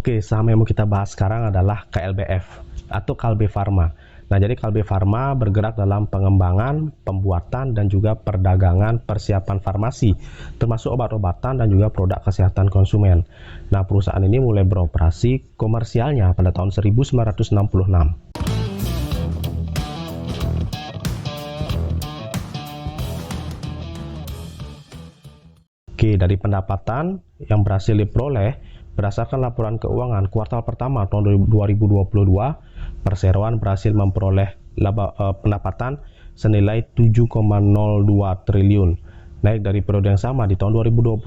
Oke, saham yang mau kita bahas sekarang adalah KLBF atau Kalbe Farma. Nah, jadi Kalbe Farma bergerak dalam pengembangan, pembuatan, dan juga perdagangan persiapan farmasi, termasuk obat-obatan dan juga produk kesehatan konsumen. Nah, perusahaan ini mulai beroperasi komersialnya pada tahun 1966. Oke, dari pendapatan yang berhasil diperoleh berdasarkan laporan keuangan kuartal pertama tahun 2022, perseroan berhasil memperoleh pendapatan senilai 7,02 triliun, naik dari periode yang sama di tahun 2021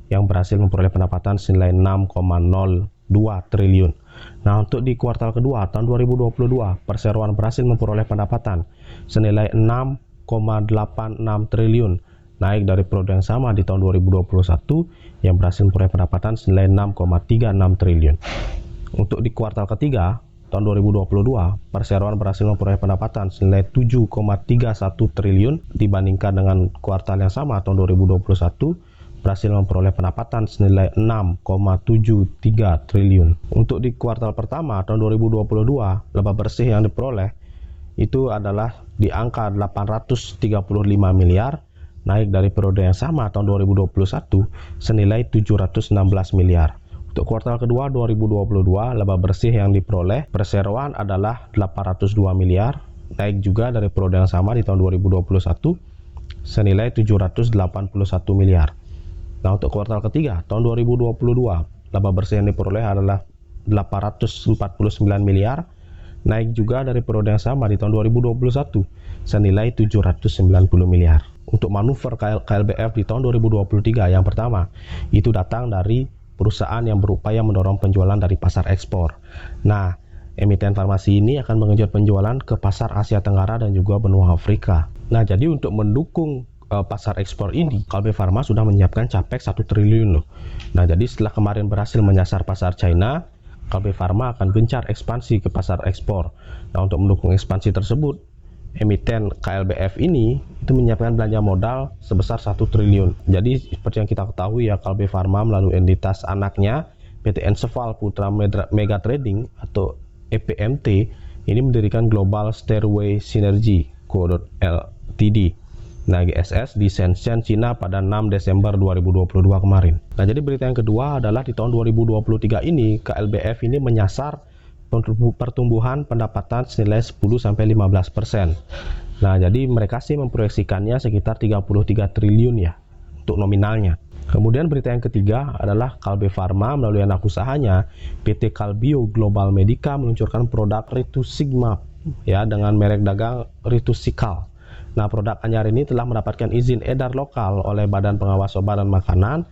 yang berhasil memperoleh pendapatan senilai 6,02 triliun. Nah, untuk di kuartal kedua tahun 2022, perseroan berhasil memperoleh pendapatan senilai 6,86 triliun, naik dari periode yang sama di tahun 2021 yang berhasil memperoleh pendapatan senilai 6,36 triliun. Untuk di kuartal ketiga tahun 2022, perseroan berhasil memperoleh pendapatan senilai 7,31 triliun dibandingkan dengan kuartal yang sama tahun 2021 berhasil memperoleh pendapatan senilai 6,73 triliun. Untuk di kuartal pertama tahun 2022, laba bersih yang diperoleh itu adalah di angka 835 miliar, naik dari periode yang sama tahun 2021 senilai 716 miliar. Untuk kuartal kedua 2022, laba bersih yang diperoleh perseroan adalah 802 miliar, naik juga dari periode yang sama di tahun 2021 senilai 781 miliar. Nah, untuk kuartal ketiga tahun 2022, laba bersih yang diperoleh adalah 849 miliar, naik juga dari periode yang sama di tahun 2021 senilai 790 miliar. Untuk manuver KLBF di tahun 2023 yang pertama itu datang dari perusahaan yang berupaya mendorong penjualan dari pasar ekspor. Nah, emiten farmasi ini akan mengenjot penjualan ke pasar Asia Tenggara dan juga benua Afrika. Nah, jadi untuk mendukung pasar ekspor ini, Kalbe Farma sudah menyiapkan capex 1 triliun loh. Nah, jadi setelah kemarin berhasil menyasar pasar China, Kalbe Farma akan gencar ekspansi ke pasar ekspor. Nah, untuk mendukung ekspansi tersebut, emiten KLBF ini itu menyiapkan belanja modal sebesar 1 triliun. Jadi seperti yang kita ketahui ya, Kalbe Farma melalui entitas anaknya PT Enseval Putra Mega Trading atau EPMT ini mendirikan Global Stairway Synergy Co. Ltd. Nah, GSS di Shenzhen, Cina pada 6 Desember 2022 kemarin. Nah, jadi berita yang kedua adalah di tahun 2023 ini KLBF ini menyasar pertumbuhan pendapatan senilai 10-15%. Nah, jadi mereka sih memproyeksikannya sekitar 33 triliun ya untuk nominalnya. Kemudian berita yang ketiga adalah Kalbe Farma melalui anak usahanya PT Kalbio Global Medica meluncurkan produk Rituximab ya dengan merek dagang Rituxikal. Nah, produk anyar ini telah mendapatkan izin edar lokal oleh Badan Pengawas Obat dan Makanan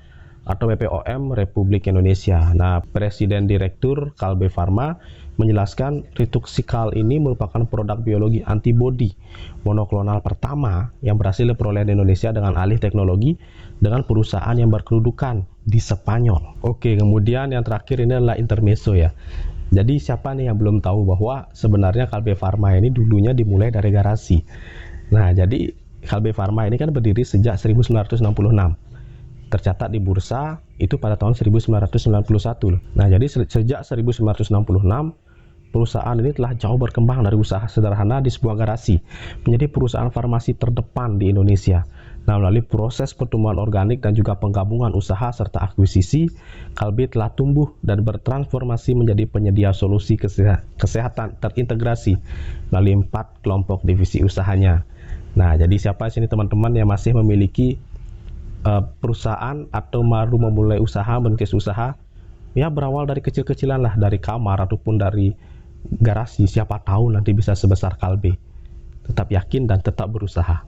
atau BPOM Republik Indonesia. Nah, Presiden Direktur Kalbe Farma menjelaskan Rituxikal ini merupakan produk biologi antibodi monoklonal pertama yang berhasil diperoleh di Indonesia dengan alih teknologi dengan perusahaan yang berkedudukan di Spanyol. Oke, kemudian yang terakhir ini adalah intermezzo ya. Jadi siapa nih yang belum tahu bahwa sebenarnya Kalbe Farma ini dulunya dimulai dari garasi. Nah, jadi Kalbe Farma ini kan berdiri sejak 1966. Tercatat di bursa itu pada tahun 1991. Nah, jadi sejak 1966 perusahaan ini telah jauh berkembang dari usaha sederhana di sebuah garasi menjadi perusahaan farmasi terdepan di Indonesia. Nah, melalui proses pertumbuhan organik dan juga penggabungan usaha serta akuisisi, Kalbe telah tumbuh dan bertransformasi menjadi penyedia solusi kesehatan terintegrasi melalui 4 kelompok divisi usahanya. Nah, jadi siapa sini teman-teman yang masih memiliki perusahaan atau baru memulai usaha, merintis usaha, ya berawal dari kecil-kecilan lah, dari kamar ataupun dari garasi, siapa tahu nanti bisa sebesar Kalbe. Tetap yakin dan tetap berusaha.